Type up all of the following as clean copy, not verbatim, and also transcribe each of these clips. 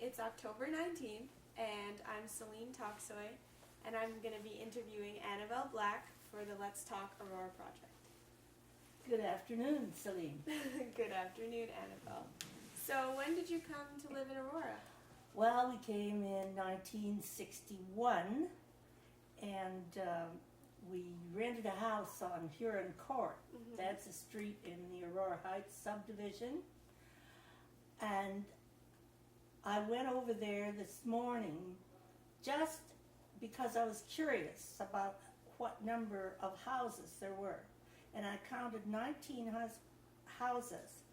It's October 19th, and I'm Seline Toxoy, and I'm going to be interviewing Annabelle Black for the Let's Talk Aurora project. Good afternoon, Seline. Good afternoon, Annabelle. So when did you come to live in Aurora? Well, we came in 1961, and we rented a house on Huron Court. Mm-hmm. That's a street in the Aurora Heights subdivision. And I went over there this morning just because I was curious about what number of houses there were. And I counted 19 houses.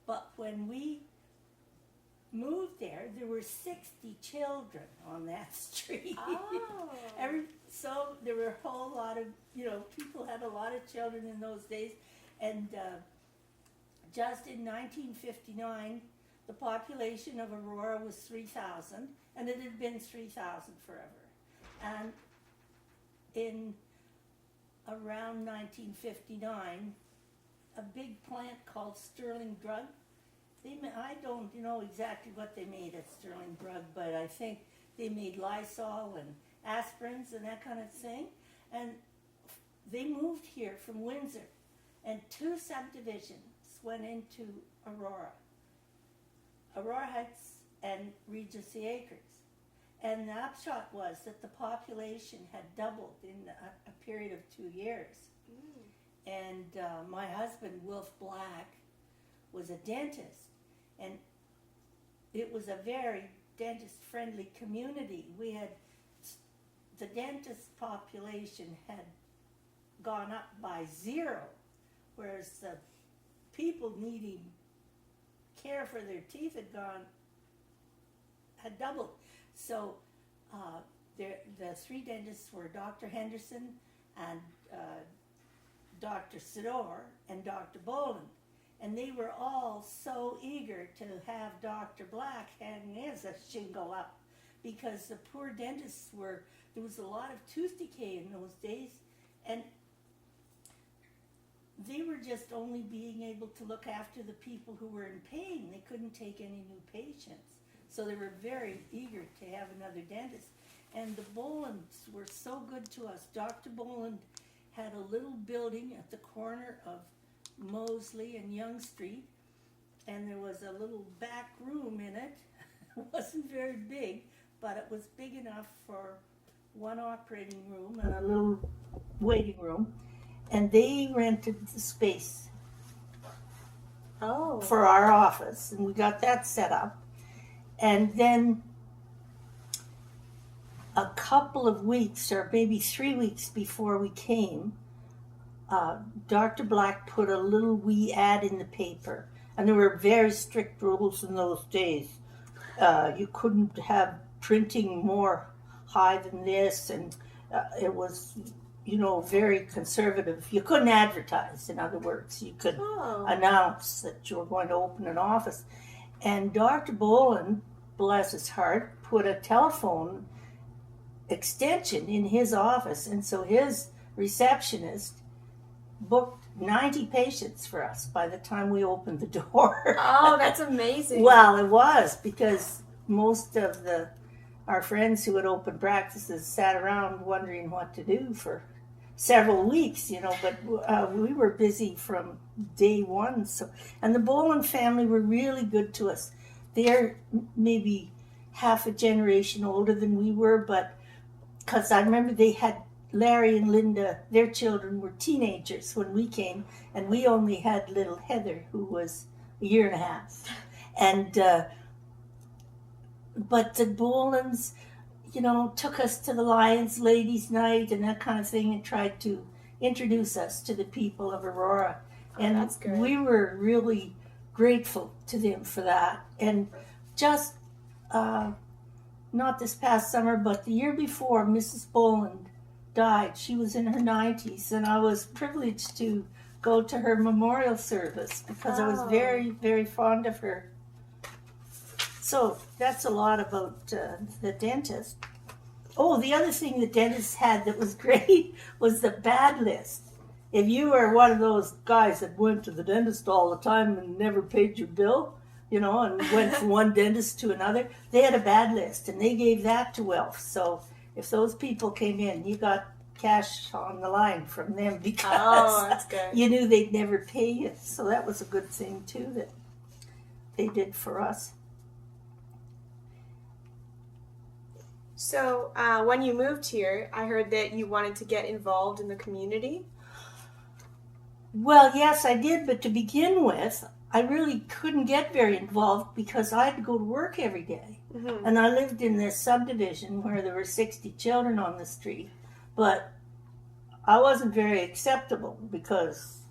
But when we moved there, there were 60 children on that street. Oh. So there were a whole lot of, people had a lot of children in those days. And just in 1959, the population of Aurora was 3,000, and it had been 3,000 forever. And in around 1959, a big plant called Sterling Drug, I don't know exactly what they made at Sterling Drug, but I think they made Lysol and aspirins and that kind of thing. And they moved here from Windsor, and 2 subdivisions went into Aurora Heights and Regency Acres. And the upshot was that the population had doubled in a period of 2 years. Mm. And my husband, Wolf Black, was a dentist. And it was a very dentist-friendly community. The dentist population had gone up by 0, whereas the people needing care for their teeth had doubled. So the 3 dentists were Dr. Henderson and Dr. Sidor and Dr. Boland. And they were all so eager to have Dr. Black hanging his shingle up, because the poor dentists there was a lot of tooth decay in those days, and they were just only being able to look after the people who were in pain. They couldn't take any new patients. So they were very eager to have another dentist. And the Bolands were so good to us. Dr. Boland had a little building at the corner of Mosley and Yonge Street, and there was a little back room in it. It wasn't very big, but it was big enough for one operating room and a little waiting room. And they rented the space for our office, and we got that set up. And then a couple of weeks, or maybe 3 weeks before we came, Dr. Black put a little wee ad in the paper, and there were very strict rules in those days. You couldn't have printing more high than this, and it was, very conservative. You couldn't advertise, in other words. You could announce that you were going to open an office. And Dr. Boland, bless his heart, put a telephone extension in his office, and so his receptionist booked 90 patients for us by the time we opened the door. Oh, that's amazing. Well, it was, because most of our friends who had opened practices sat around wondering what to do for several weeks, but we were busy from day one. And the Boland family were really good to us. They're maybe half a generation older than we were, but because I remember they had Larry and Linda, their children were teenagers when we came, and we only had little Heather, who was a year and a half. And but the Bolands, took us to the Lions Ladies' Night and that kind of thing, and tried to introduce us to the people of Aurora. And that's good. We were really grateful to them for that. And just not this past summer, but the year before, Mrs. Boland died. She was in her 90s, and I was privileged to go to her memorial service because I was very, very fond of her. So that's a lot about the dentist. Oh, the other thing the dentist had that was great was the bad list. If you were one of those guys that went to the dentist all the time and never paid your bill, you know, and went from one dentist to another. They had a bad list, and they gave that to Wilf. So if those people came in, you got cash on the line from them because that's good. you knew they'd never pay you. So that was a good thing, too, that they did for us. So when you moved here, I heard that you wanted to get involved in the community. Well, yes, I did, but to begin with, I really couldn't get very involved because I had to go to work every day. Mm-hmm. And I lived in this subdivision where there were 60 children on the street, but I wasn't very acceptable because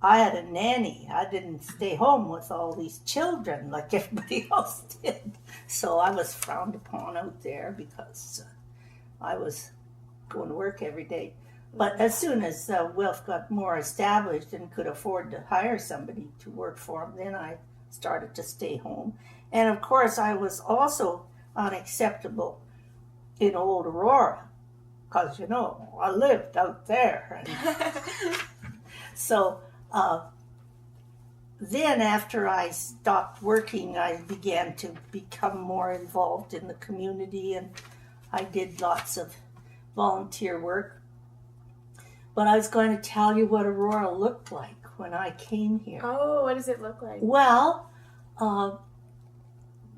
I had a nanny. I didn't stay home with all these children like everybody else did. So I was frowned upon out there because I was going to work every day. But as soon as Wilf got more established and could afford to hire somebody to work for him, then I started to stay home. And of course, I was also unacceptable in old Aurora because, you know, I lived out there. And so then after I stopped working, I began to become more involved in the community, and I did lots of volunteer work. But I was going to tell you what Aurora looked like when I came here. Oh, what does it look like? Well,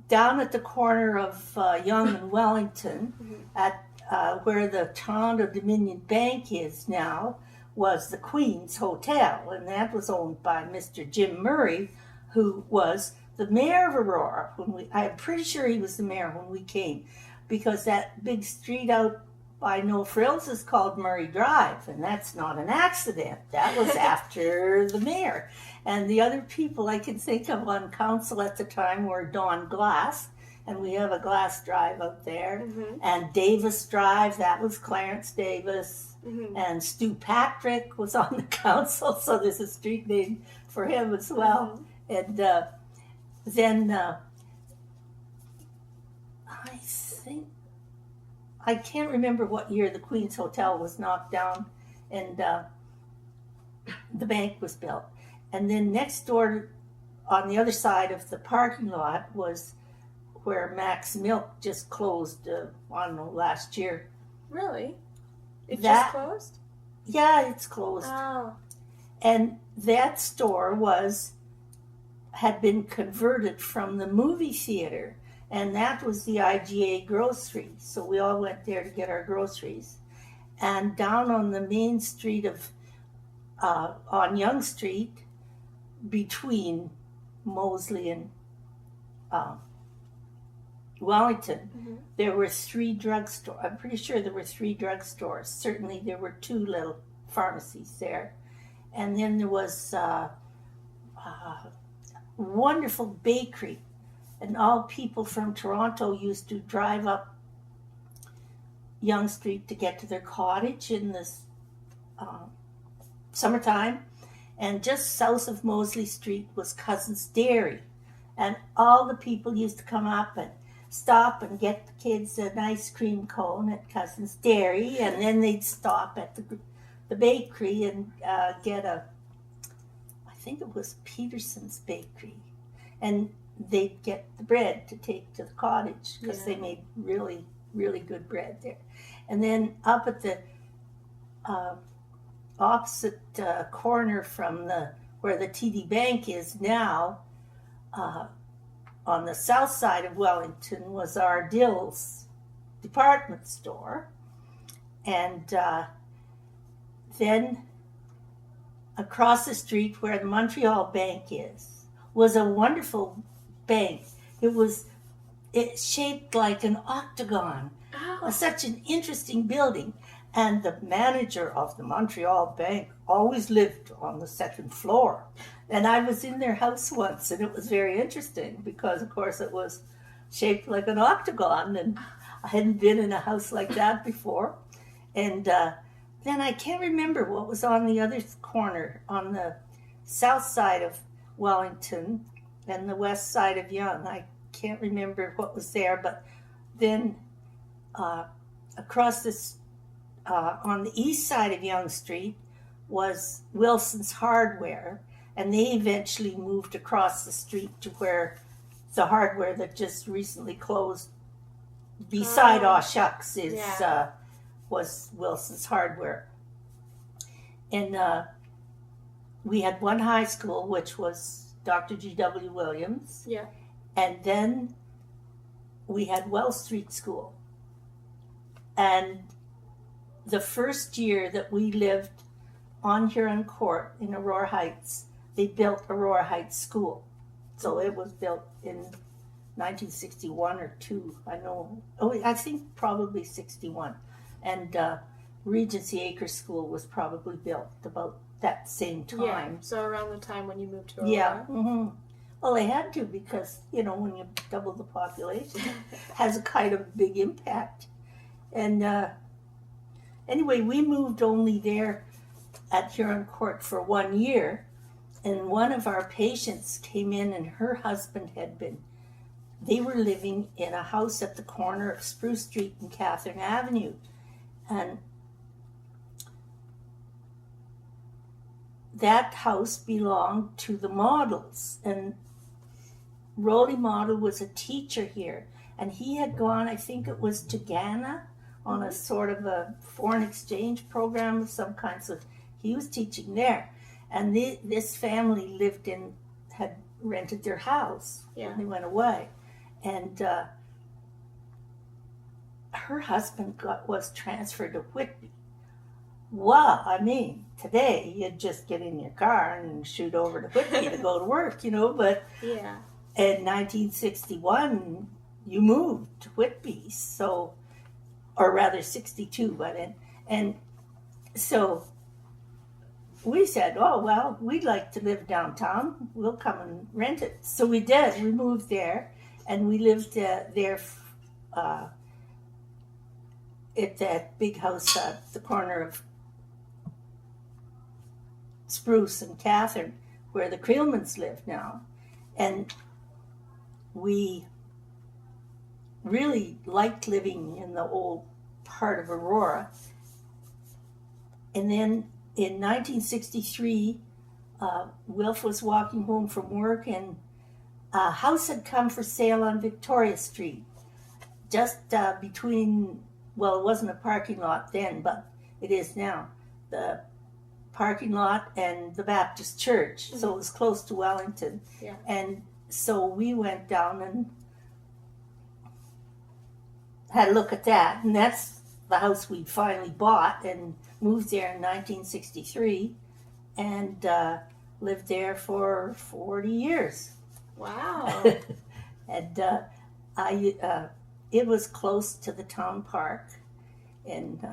down at the corner of Yonge and Wellington, at where the Toronto Dominion Bank is now, was the Queen's Hotel, and that was owned by Mr. Jim Murray, who was the mayor of Aurora. I'm pretty sure he was the mayor when we came, because that big street out by No Frills is called Murray Drive, and that's not an accident. That was after the mayor. And the other people I can think of on council at the time were Don Glass, and we have a Glass Drive out there, and Davis Drive, that was Clarence Davis, and Stu Patrick was on the council, so there's a street named for him as well. And then I can't remember what year the Queen's Hotel was knocked down and the bank was built. And then next door on the other side of the parking lot was where Max Milk just closed, I don't know, last year. Really? It just closed? Yeah, it's closed. Oh. And that store had been converted from the movie theater. And that was the IGA grocery. So we all went there to get our groceries. And down on the main street on Yonge Street, between Moseley and Wellington, there were 3 drugstores. I'm pretty sure there were 3 drugstores. Certainly there were 2 little pharmacies there. And then there was a wonderful bakery. And all people from Toronto used to drive up Yonge Street to get to their cottage in the summertime. And just south of Moseley Street was Cousin's Dairy. And all the people used to come up and stop and get the kids an ice cream cone at Cousin's Dairy. And then they'd stop at the bakery and get I think it was Peterson's Bakery. And they'd get the bread to take to the cottage because they made really, really good bread there. And then up at the opposite corner from where the TD Bank is now, on the south side of Wellington was our Dill's department store. And then across the street where the Montreal Bank is was a wonderful bank. It's shaped like an octagon. Oh. Such an interesting building. And the manager of the Montreal Bank always lived on the 2nd floor. And I was in their house once, and it was very interesting because, of course, it was shaped like an octagon, and I hadn't been in a house like that before. And then I can't remember what was on the other corner, on the south side of Wellington and the west side of Yonge. I can't remember what was there, but then across this, on the east side of Yonge Street was Wilson's Hardware, and they eventually moved across the street to where the hardware that just recently closed beside Aw Shucks was Wilson's Hardware. And we had one high school, which was Dr. G.W. Williams. Yeah. And then we had Wells Street School. And the first year that we lived on Huron Court in Aurora Heights, they built Aurora Heights School. So it was built in 1961 or 2, I know. Oh, I think probably 61. And Regency Acres School was probably built about that same time. Yeah, so around the time when you moved to Aurora. Yeah. Mm-hmm. Well, they had to because, when you double the population, it has a kind of big impact. And anyway, we moved only there at Huron Court for 1 year. And one of our patients came in and her husband they were living in a house at the corner of Spruce Street and Catherine Avenue. And that house belonged to the Models. And Rolly Model was a teacher here. And he had gone, I think it was to Ghana, on a sort of a foreign exchange program of some kind. So he was teaching there. And this family had rented their house when they went away. And her husband was transferred to Whitby. Well, I mean, today you'd just get in your car and shoot over to Whitby to go to work, but yeah. In 1961, you moved to Whitby, or rather 62, and so we said, oh, well, we'd like to live downtown. We'll come and rent it. So we did. We moved there, and we lived there at that big house at the corner of Spruce and Catherine, where the Creelmans live now. And we really liked living in the old part of Aurora. And then in 1963, Wilf was walking home from work, and a house had come for sale on Victoria Street, just between, well, it wasn't a parking lot then, but it is now, the parking lot and the Baptist church. So it was close to Wellington. Yeah. And so we went down and had a look at that, and that's the house we finally bought and moved there in 1963 and lived there for 40 years. Wow. And it was close to the town park, and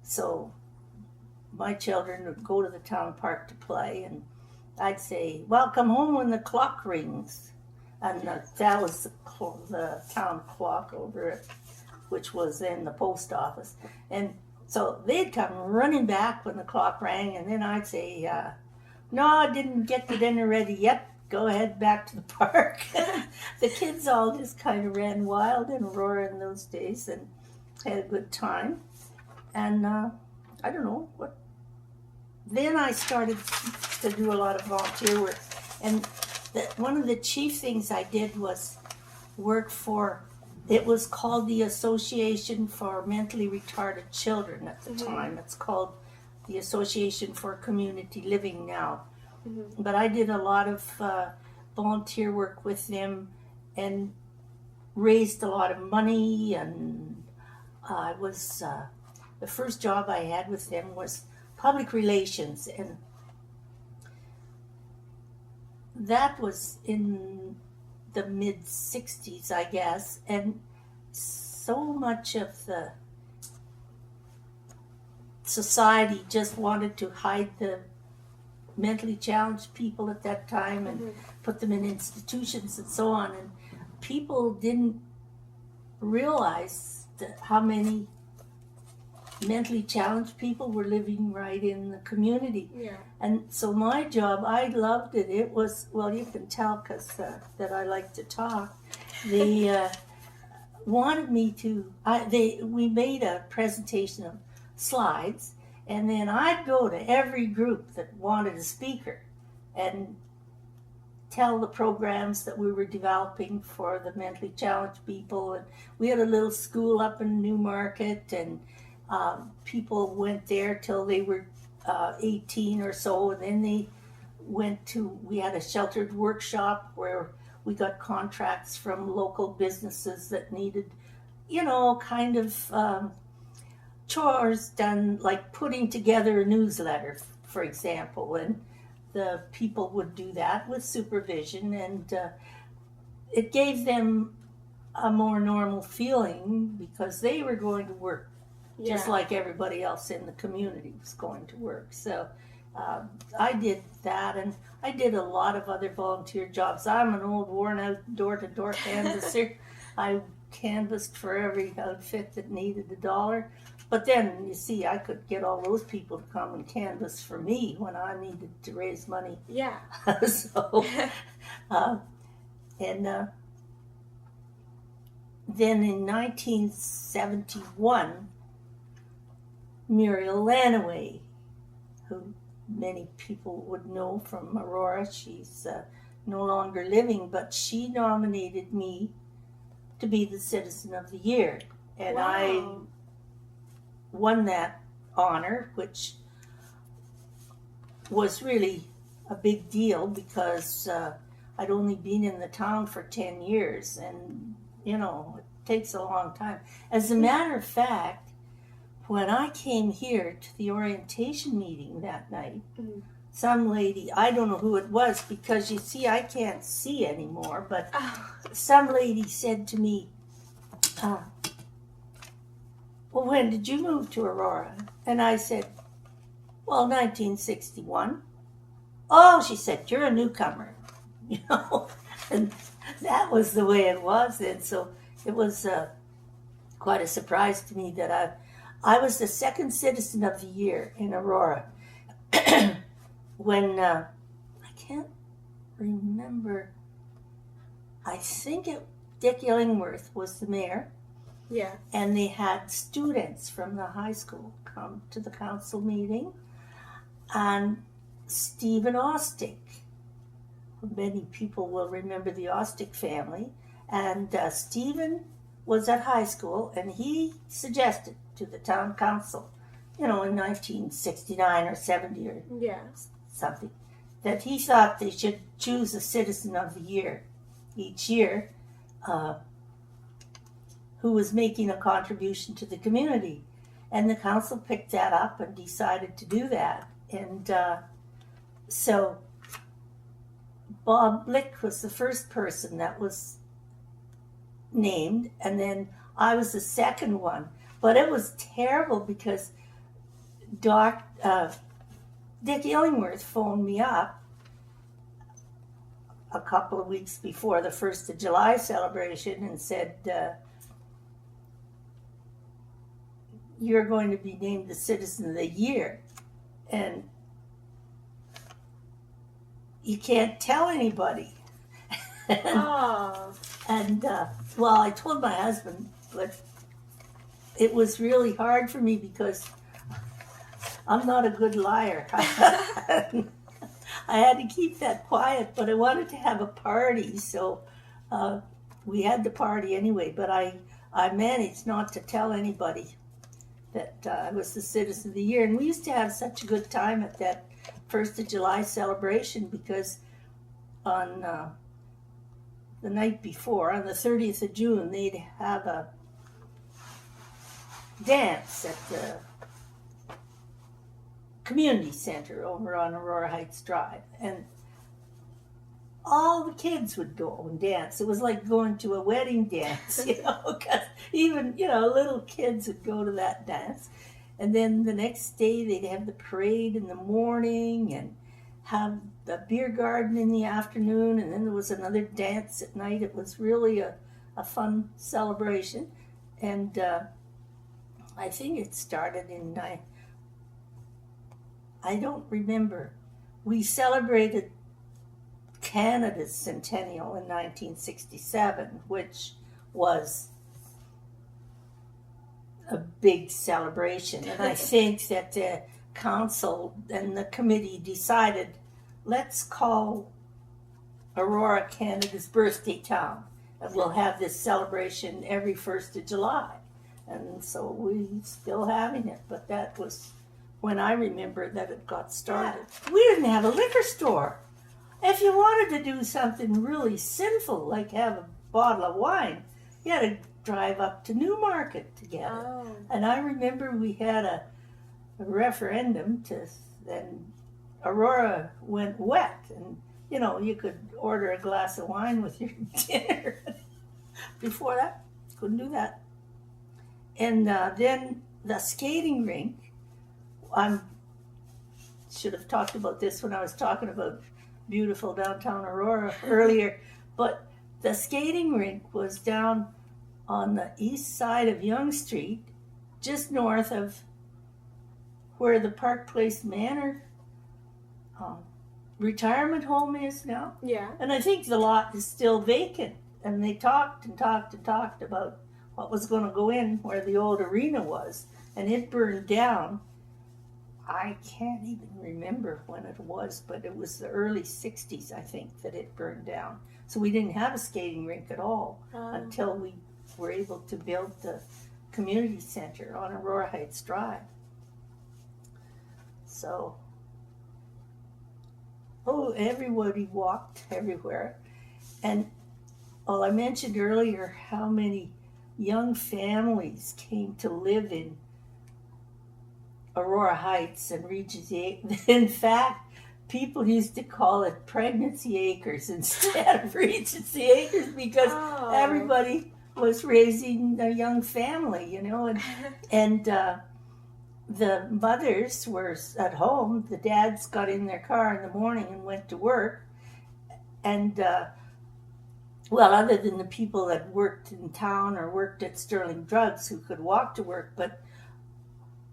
so my children would go to the town park to play, and I'd say, well, come home when the clock rings. And that was the town clock over it, which was in the post office. And so they'd come running back when the clock rang, and then I'd say, no, I didn't get the dinner ready yet. Go ahead back to the park. The kids all just kind of ran wild in Aurora in those days and had a good time. And I don't know what. Then I started to do a lot of volunteer work. And one of the chief things I did was work for, it was called the Association for Mentally Retarded Children at the time. It's called the Association for Community Living now. Mm-hmm. But I did a lot of volunteer work with them and raised a lot of money. And I was, the first job I had with them was public relations. And that was in the mid-60s, I guess, and so much of the society just wanted to hide the mentally challenged people at that time and put them in institutions and so on, and people didn't realize how many mentally challenged people were living right in the community. Yeah. And so my job, I loved it. It was, well, you can tell because that I like to talk. They wanted me to, we made a presentation of slides, and then I'd go to every group that wanted a speaker and tell the programs that we were developing for the mentally challenged people. And we had a little school up in Newmarket, and people went there till they were 18 or so, and then they we had a sheltered workshop where we got contracts from local businesses that needed, kind of chores done, like putting together a newsletter, for example, and the people would do that with supervision, and it gave them a more normal feeling because they were going to work just like everybody else in the community was going to work. So I did that, and I did a lot of other volunteer jobs. I'm an old, worn-out door-to-door canvasser. I canvassed for every outfit that needed $1. But then, you see, I could get all those people to come and canvass for me when I needed to raise money. Yeah. So, and then in 1971, Muriel Lanaway, who many people would know from Aurora, she's no longer living, but she nominated me to be the Citizen of the Year. And I won that honor, which was really a big deal because I'd only been in the town for 10 years, and it takes a long time. As a matter of fact, when I came here to the orientation meeting that night, some lady, I don't know who it was because you see I can't see anymore, but some lady said to me, well, when did you move to Aurora? And I said, well, 1961. Oh, she said, you're a newcomer, and that was the way it was then. So it was quite a surprise to me that I was the second Citizen of the Year in Aurora. When, I can't remember, I think Dick Illingworth was the mayor. Yeah. And they had students from the high school come to the council meeting. And Stephen Ostick, many people will remember the Ostick family. And Stephen was at high school, and he suggested to the town council, in 1969 or 70 or something, that he thought they should choose a Citizen of the Year each year who was making a contribution to the community. And the council picked that up and decided to do that. And so Bob Blick was the first person that was named, and then I was the second one. But it was terrible because Dick Illingworth phoned me up a couple of weeks before the 1st of July celebration and said, you're going to be named the Citizen of the Year. And you can't tell anybody. And, well, I told my husband, but it was really hard for me because I'm not a good liar. I had to keep that quiet, but I wanted to have a party, so we had the party anyway. But I managed not to tell anybody that I was the Citizen of the Year. And we used to have such a good time at that 1st of July celebration because on the night before, on the 30th of June, they'd have a dance at the community center over on Aurora Heights Drive, and all the kids would go and dance. It was like going to a wedding dance, because even, little kids would go to that dance. And then the next day they'd have the parade in the morning and have the beer garden in the afternoon, and then there was another dance at night. It was really a fun celebration. And I think it started in, I don't remember. We celebrated Canada's centennial in 1967, which was a big celebration. And I think that the council and the committee decided, let's call Aurora Canada's birthday town, and we'll have this celebration every 1st of July. And so we're still having it, but that was when I remember that it got started. Yeah. We didn't have a liquor store. If you wanted to do something really sinful, like have a bottle of wine, you had to drive up to Newmarket to get it. Oh. And I remember we had a referendum and Aurora went wet, and you know, you could order a glass of wine with your dinner. Before that, couldn't do that. And then the skating rink, I should have talked about this when I was talking about beautiful downtown Aurora earlier, but the skating rink was down on the east side of Yonge Street, just north of where the Park Place Manor retirement home is now. Yeah. And I think the lot is still vacant. And they talked about what was going to go in where the old arena was. And it burned down. I can't even remember when it was, but it was the early 60s, I think, that it burned down. So we didn't have a skating rink at all until we were able to build the community center on Aurora Heights Drive. So, everybody walked everywhere. And I mentioned earlier how many young families came to live in Aurora Heights and Regency. In fact, people used to call it Pregnancy Acres instead of Regency Acres because everybody was raising a young family, you know, and the mothers were at home. The dads got in their car in the morning and went to work, and other than the people that worked in town or worked at Sterling Drugs who could walk to work, but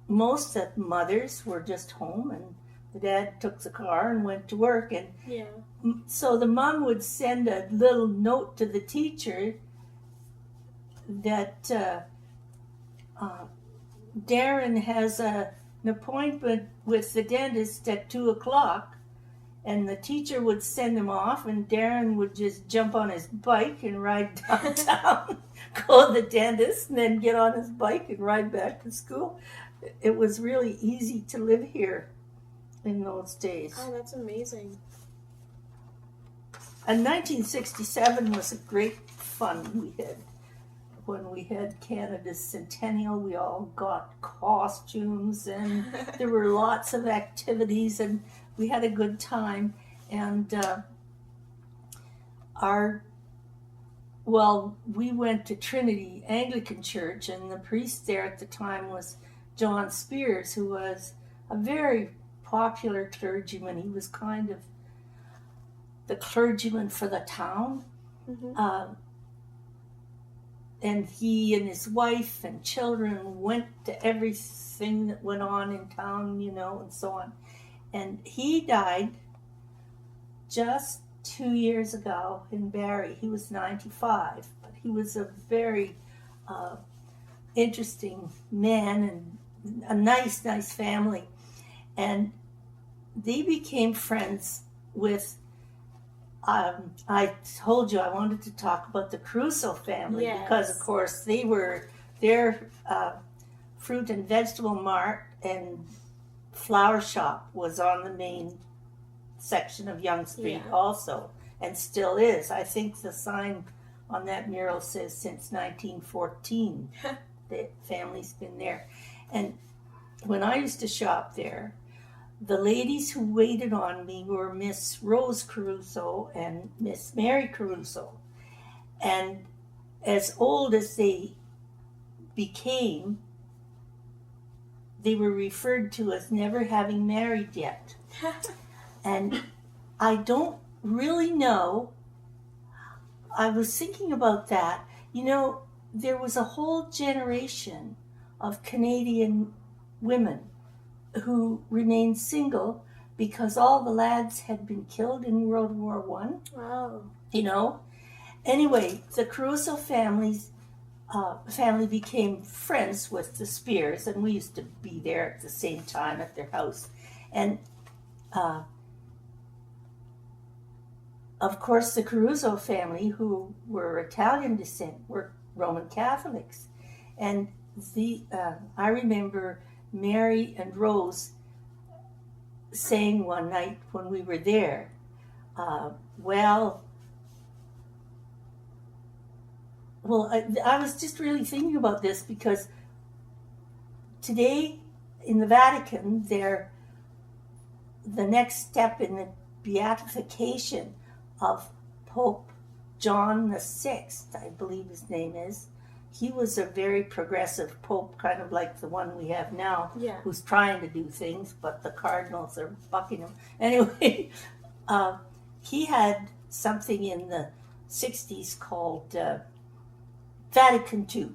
most of the mothers were just home, and the dad took the car and went to work. And so the mom would send a little note to the teacher that Darren has an appointment with the dentist at 2:00, and the teacher would send him off, and Darren would just jump on his bike and ride downtown, go to the dentist, and then get on his bike and ride back to school. It was really easy to live here in those days. Oh, that's amazing. And 1967 was a great fun we had. When we had Canada's centennial, we all got costumes, and there were lots of activities, and we had a good time. And we went to Trinity Anglican Church, and the priest there at the time was John Spears, who was a very popular clergyman. He was kind of the clergyman for the town. Mm-hmm. And he and his wife and children went to everything that went on in town, you know, and so on. And he died just 2 years ago in Barrie. He was 95, but he was a very interesting man and a nice family. And they became friends with, I told you I wanted to talk about the Crusoe family, yes, because, of course, their fruit and vegetable mart and flower shop was on the main section of Yonge Street also, and still is. I think the sign on that mural says since 1914 the family's been there. And when I used to shop there, the ladies who waited on me were Miss Rose Caruso and Miss Mary Caruso. And as old as they became, they were referred to as never having married yet. And I don't really know. I was thinking about that. You know, there was a whole generation of Canadian women who remained single because all the lads had been killed in World War I. Wow. You know? Anyway, the Caruso family became friends with the Spears, and we used to be there at the same time at their house. And of course, the Caruso family, who were Italian descent, were Roman Catholics. And I remember Mary and Rose saying one night when we were there, well, I was just really thinking about this because today in the Vatican, the next step in the beatification of Pope John VI, I believe his name is. He was a very progressive pope, kind of like the one we have now, who's trying to do things, but the cardinals are bucking him. Anyway, he had something in the 60s called Vatican II,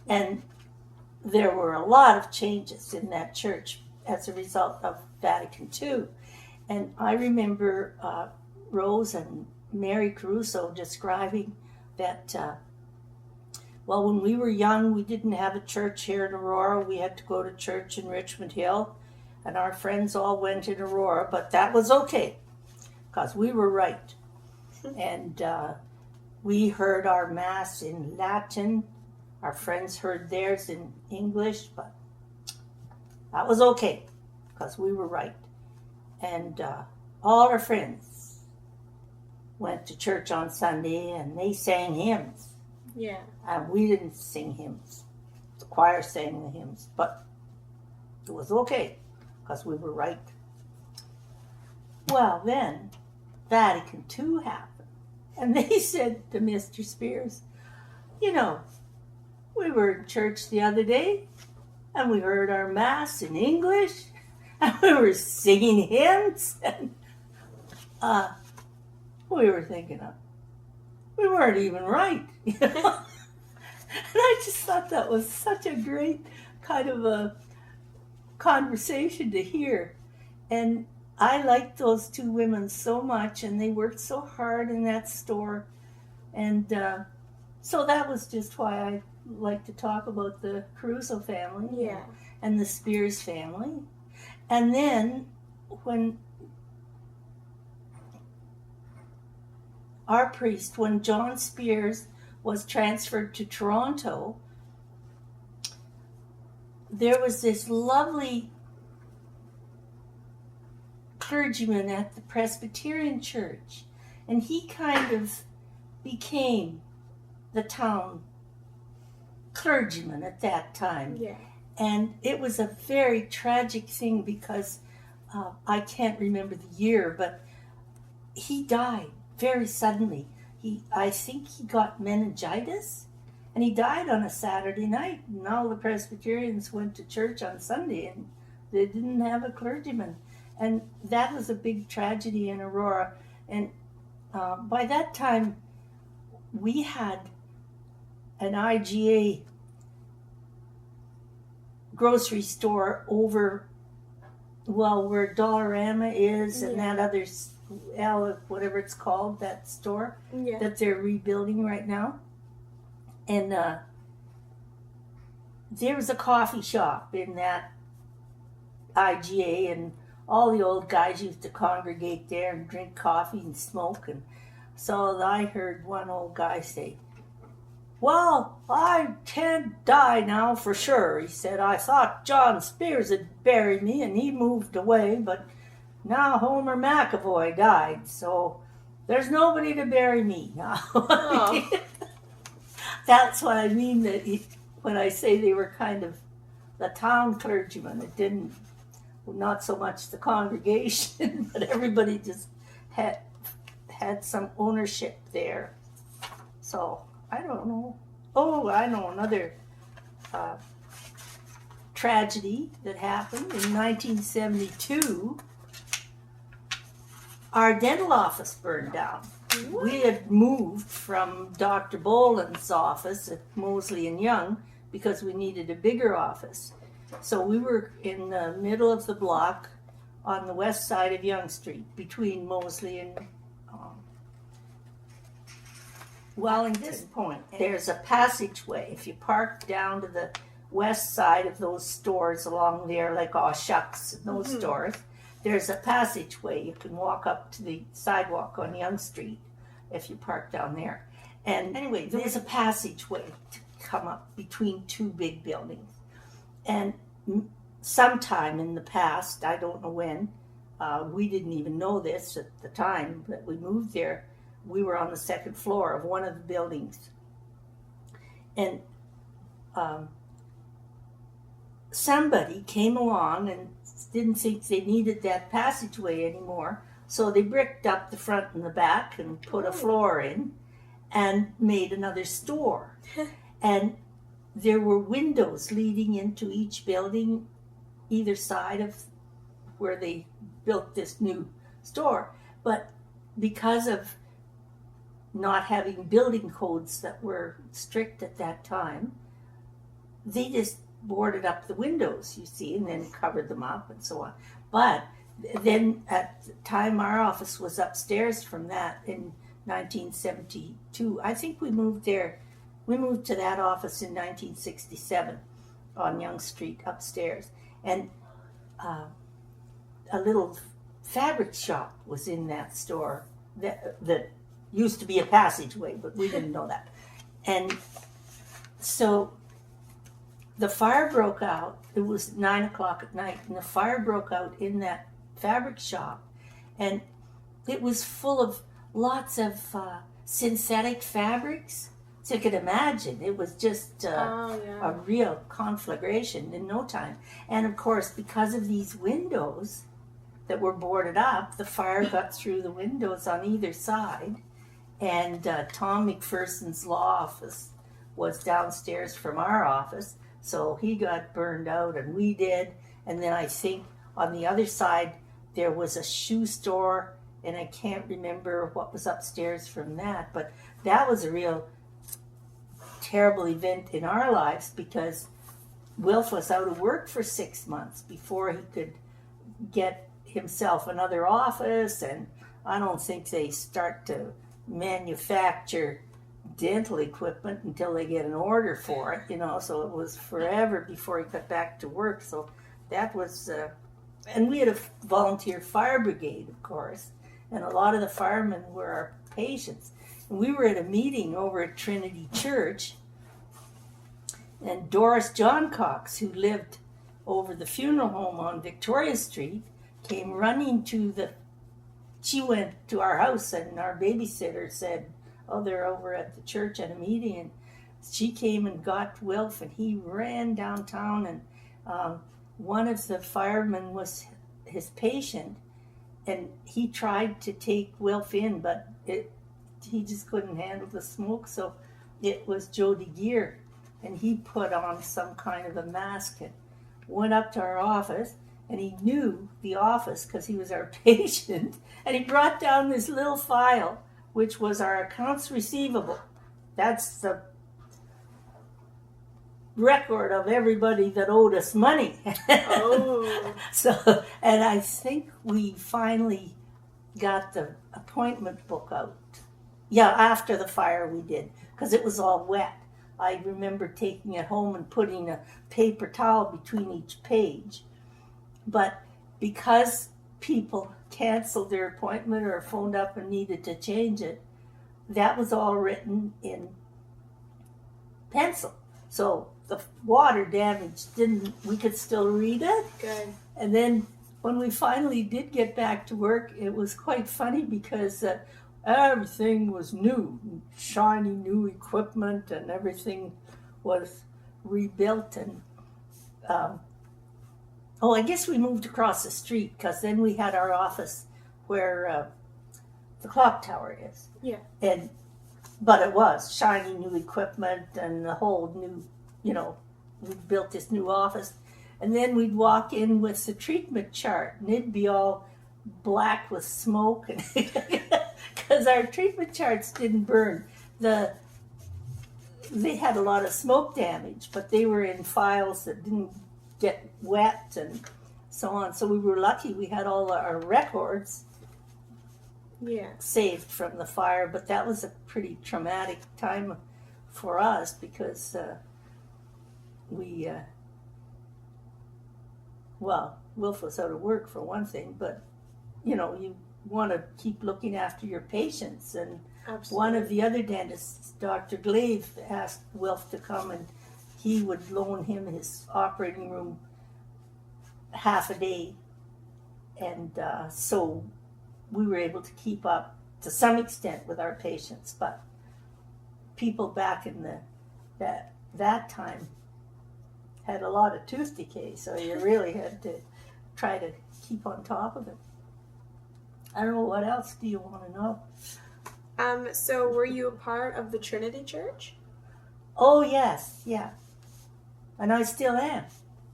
and there were a lot of changes in that church as a result of Vatican II. And I remember Rose and Mary Caruso describing that, when we were young, we didn't have a church here in Aurora. We had to go to church in Richmond Hill, and our friends all went in Aurora, but that was okay, because we were right. And we heard our Mass in Latin. Our friends heard theirs in English, but that was okay, because we were right. And all our friends went to church on Sunday, and they sang hymns. Yeah. And we didn't sing hymns. The choir sang the hymns, but it was okay, because we were right. Well, then, Vatican II happened. And they said to Mr. Spears, we were in church the other day, and we heard our Mass in English, and we were singing hymns, and we were thinking, we weren't even right, And I just thought that was such a great kind of a conversation to hear. And I liked those two women so much, and they worked so hard in that store. And so that was just why I like to talk about the Caruso family and the Spears family. And then when our priest, when John Spears was transferred to Toronto, there was this lovely clergyman at the Presbyterian church, and he kind of became the town clergyman at that time. Yeah. And it was a very tragic thing because I can't remember the year, but he died very suddenly. I think he got meningitis, and he died on a Saturday night, and all the Presbyterians went to church on Sunday, and they didn't have a clergyman. And that was a big tragedy in Aurora. And by that time, we had an IGA grocery store over, where Dollarama is, and that other, whatever it's called, that store that they're rebuilding right now. And there was a coffee shop in that IGA, and all the old guys used to congregate there and drink coffee and smoke. And so I heard one old guy say, "Well, I can't die now for sure." He said, "I thought John Spears had buried me and he moved away, but now Homer McAvoy died, so there's nobody to bury me now." Oh. That's what I mean when I say they were kind of the town clergyman. It didn't, not so much the congregation, but everybody just had some ownership there. So I don't know. Oh, I know another tragedy that happened in 1972. Our dental office burned down. What? We had moved from Dr. Boland's office at Mosley and Young because we needed a bigger office. So we were in the middle of the block on the west side of Yonge Street between Mosley and Wellington. At this point, there's a passageway. If you park down to the west side of those stores along there, like Aw Shucks and those stores, there's a passageway. You can walk up to the sidewalk on Yonge Street. if you park down there. And anyway, there's a passageway to come up between two big buildings. And sometime in the past, I don't know when, we didn't even know this at the time that we moved there. We were on the second floor of one of the buildings. And somebody came along and didn't think they needed that passageway anymore. So they bricked up the front and the back and put a floor in and made another store. And there were windows leading into each building, either side of where they built this new store. But because of not having building codes that were strict at that time, they just boarded up the windows, you see, and then covered them up and so on. But then at the time our office was upstairs from that in 1972. I think we moved there. We moved to that office in 1967 on Yonge Street upstairs. And a little fabric shop was in that store that used to be a passageway, but we didn't know that. And so the fire broke out. It was 9 o'clock at night, and the fire broke out in that fabric shop. And it was full of lots of synthetic fabrics. So you could imagine, it was just a real conflagration in no time. And of course, because of these windows that were boarded up, the fire got through the windows on either side. And Tom McPherson's law office was downstairs from our office, so he got burned out, and we did. And then I think on the other side there was a shoe store, and I can't remember what was upstairs from that, but that was a real terrible event in our lives because Wilf was out of work for 6 months before he could get himself another office, and I don't think they start to manufacture dental equipment until they get an order for it, you know, so it was forever before he got back to work. So that was, and we had a volunteer fire brigade, of course, and a lot of the firemen were our patients. And we were at a meeting over at Trinity Church, and Doris John Cox, who lived over the funeral home on Victoria Street, came running she went to our house, and our babysitter said, oh, they're over at the church at a meeting. And she came and got Wilf, and he ran downtown, and one of the firemen was his patient, and he tried to take Wilf in, but he just couldn't handle the smoke, so it was Joe DeGear, and he put on some kind of a mask and went up to our office, and he knew the office because he was our patient, and he brought down this little file, which was our accounts receivable. That's the record of everybody that owed us money. Oh. So, and I think we finally got the appointment book out. Yeah, after the fire we did, because it was all wet. I remember taking it home and putting a paper towel between each page. But because people canceled their appointment or phoned up and needed to change it, that was all written in pencil. So the water damage we could still read it. Good. And then when we finally did get back to work, it was quite funny because everything was new, shiny new equipment, and everything was rebuilt. And I guess we moved across the street because then we had our office where the clock tower is. Yeah. But it was shiny new equipment and the whole new, we built this new office. And then we'd walk in with the treatment chart, and it'd be all black with smoke, and because our treatment charts didn't burn. They had a lot of smoke damage, but they were in files that didn't get wet and so on. So we were lucky we had all our records saved from the fire, but that was a pretty traumatic time for us because Wilf was out of work for one thing, but you want to keep looking after your patients, and Absolutely. One of the other dentists, Dr. Glaive, asked Wilf to come, and he would loan him his operating room half a day. And so we were able to keep up to some extent with our patients. But people back in that time had a lot of tooth decay, so you really had to try to keep on top of it. I don't know, what else do you want to know? So were you a part of the Trinity Church? Oh, yes, yeah. And I still am.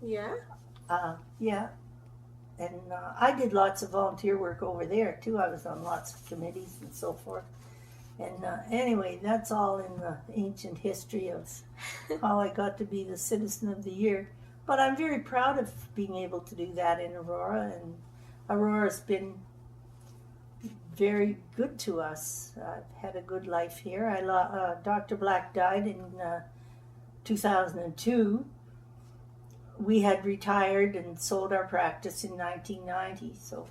Yeah? Yeah. And I did lots of volunteer work over there, too. I was on lots of committees and so forth. And anyway, that's all in the ancient history of how I got to be the Citizen of the Year. But I'm very proud of being able to do that in Aurora. And Aurora's been very good to us. I've had a good life here. Dr. Black died in 2002. We had retired and sold our practice in 1990. So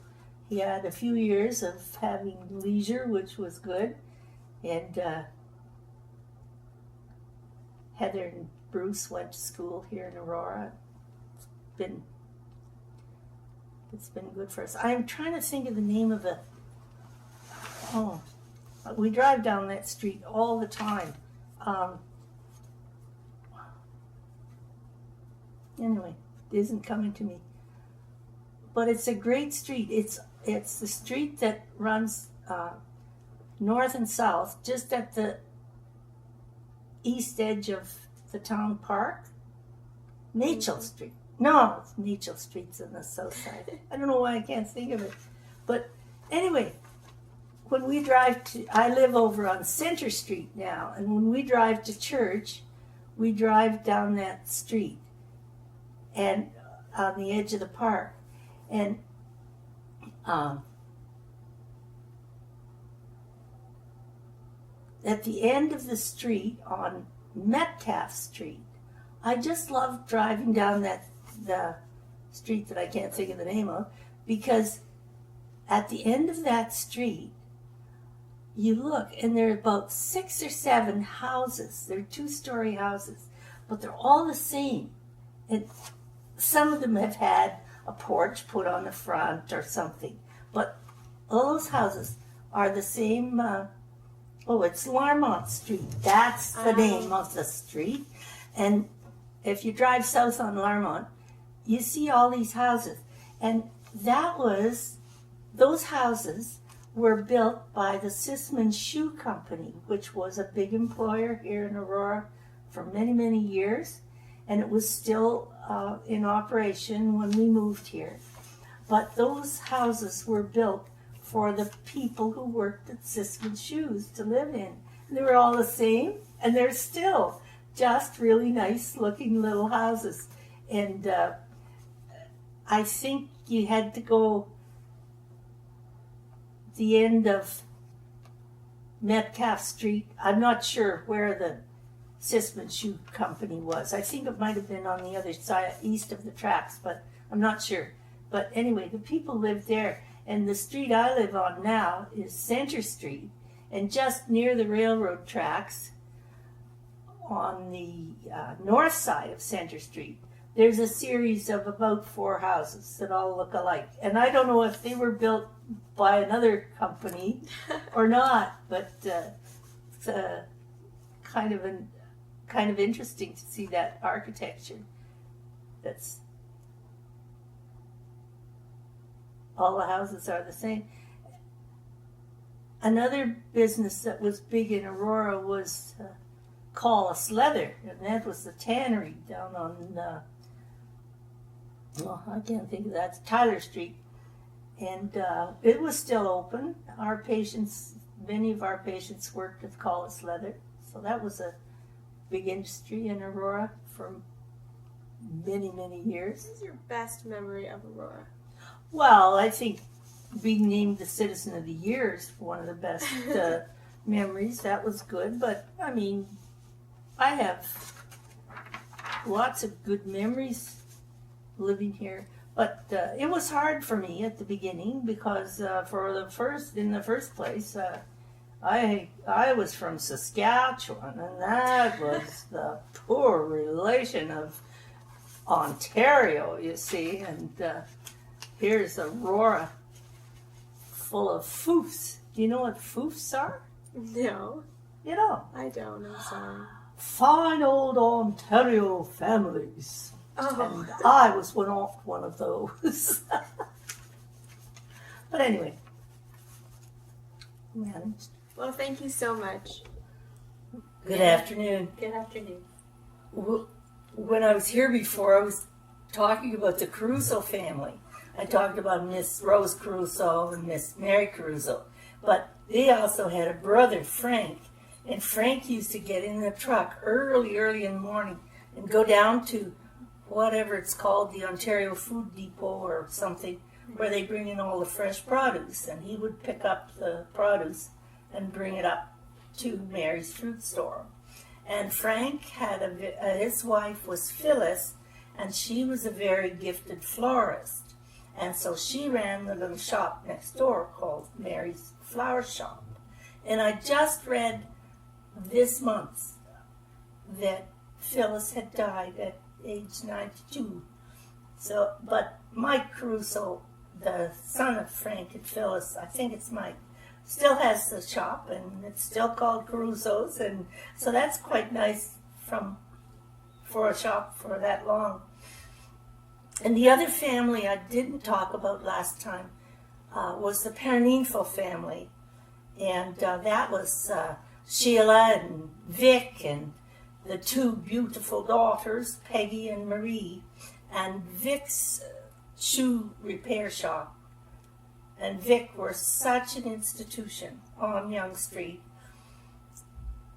he had a few years of having leisure, which was good. And Heather and Bruce went to school here in Aurora. It's been good for us. I'm trying to think of the name of we drive down that street all the time. Anyway, it isn't coming to me. But it's a great street. It's the street that runs north and south, just at the east edge of the town park. Nachel Street. No, Nachel Street's on the south side. I don't know why I can't think of it. But anyway, when we drive I live over on Center Street now, and when we drive to church, we drive down that street and on the edge of the park. And at the end of the street on Metcalf Street, I just love driving down the street that I can't think of the name of, because at the end of that street, you look and there are about 6 or 7 houses. They're 2-story houses, but they're all the same. And some of them have had a porch put on the front or something, but all those houses are the same. It's Larmont Street. That's the name of the street. And if you drive south on Larmont, you see all these houses. And those houses were built by the Sisman Shoe Company, which was a big employer here in Aurora for many, many years. And it was still in operation when we moved here. But those houses were built for the people who worked at Sisman Shoes to live in. And they were all the same, and they're still just really nice looking little houses. And I think you had to go the end of Metcalf Street. I'm not sure where the Sisman Shoe Company was. I think it might have been on the other side, east of the tracks, but I'm not sure. But anyway, the people lived there. And the street I live on now is Center Street. And just near the railroad tracks on the north side of Center Street, there's a series of about 4 houses that all look alike. And I don't know if they were built by another company or not, but it's kind of interesting to see that architecture. That's all the houses are the same. Another business that was big in Aurora was Collis Leather, and that was the tannery down on, I can't think of that, it's Tyler Street. And it was still open. Many of our patients worked with Collis Leather, so that was a big industry in Aurora for many, many years. What is your best memory of Aurora? Well, I think being named the Citizen of the Year is one of the best memories. That was good. But, I mean, I have lots of good memories living here. But it was hard for me at the beginning because in the first place, I was from Saskatchewan, and that was the poor relation of Ontario, you see. And here's Aurora, full of foofs. Do you know what foofs are? No, You know, I don't. I'm sorry. fine old Ontario families. Oh, And I was one of those. But anyway, managed. well, thank you so much. Good afternoon. Good afternoon. When I was here before, I was talking about the Caruso family. I talked about Miss Rose Caruso and Miss Mary Caruso. But they also had a brother, Frank. And Frank used to get in the truck early in the morning and go down to whatever it's called, the Ontario Food Depot or something, where they bring in all the fresh produce. And he would pick up the produce and bring it up to Mary's fruit store. And Frank had his wife was Phyllis, and she was a very gifted florist. And so she ran the little shop next door called Mary's Flower Shop. And I just read this month that Phyllis had died at age 92. So, but Mike Caruso, the son of Frank and Phyllis, I think it's Mike, still has the shop, and it's still called Caruso's, and so that's quite nice for a shop for that long. And the other family I didn't talk about last time was the Perninfo family, and that was Sheila and Vic and the two beautiful daughters, Peggy and Marie, and Vic's shoe repair shop. And Vic were such an institution on Yonge Street.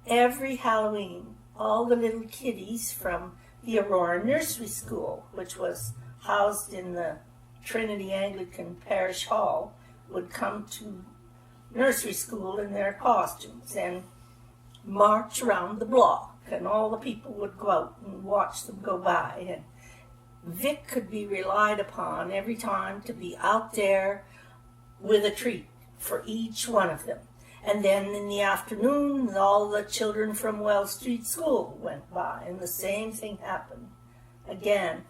Every Halloween, all the little kiddies from the Aurora Nursery School, which was housed in the Trinity Anglican Parish Hall, would come to nursery school in their costumes and march around the block, and all the people would go out and watch them go by. And Vic could be relied upon every time to be out there with a treat for each one of them. And then in the afternoon, all the children from Wells Street School went by, and the same thing happened again.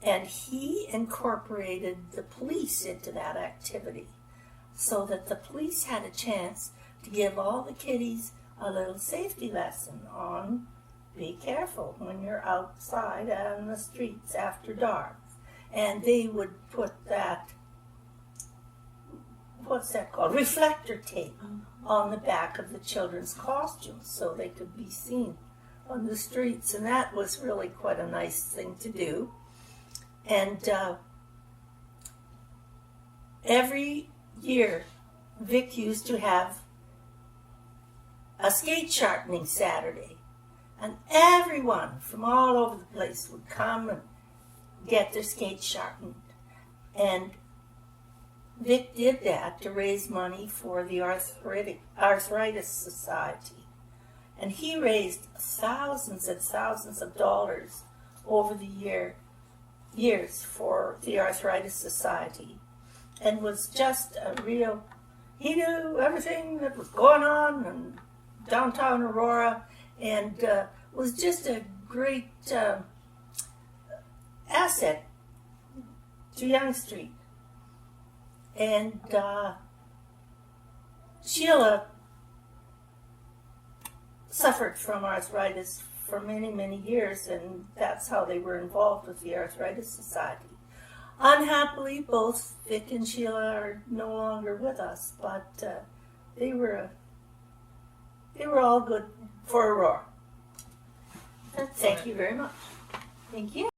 And he incorporated the police into that activity so that the police had a chance to give all the kiddies a little safety lesson on be careful when you're outside on the streets after dark. And they would put that, what's that called, reflector tape on the back of the children's costumes so they could be seen on the streets. And that was really quite a nice thing to do. And every year, Vic used to have a skate sharpening Saturday. And everyone from all over the place would come and get their skates sharpened. And Vic did that to raise money for the Arthritis Society. And he raised thousands and thousands of dollars over the years for the Arthritis Society. And was just a real, he knew everything that was going on in downtown Aurora, and was just a great asset to Yonge Street. And Sheila suffered from arthritis for many, many years, and that's how they were involved with the Arthritis Society. Unhappily, both Vic and Sheila are no longer with us, but they were all good for Aurora. Thank you very much. Thank you.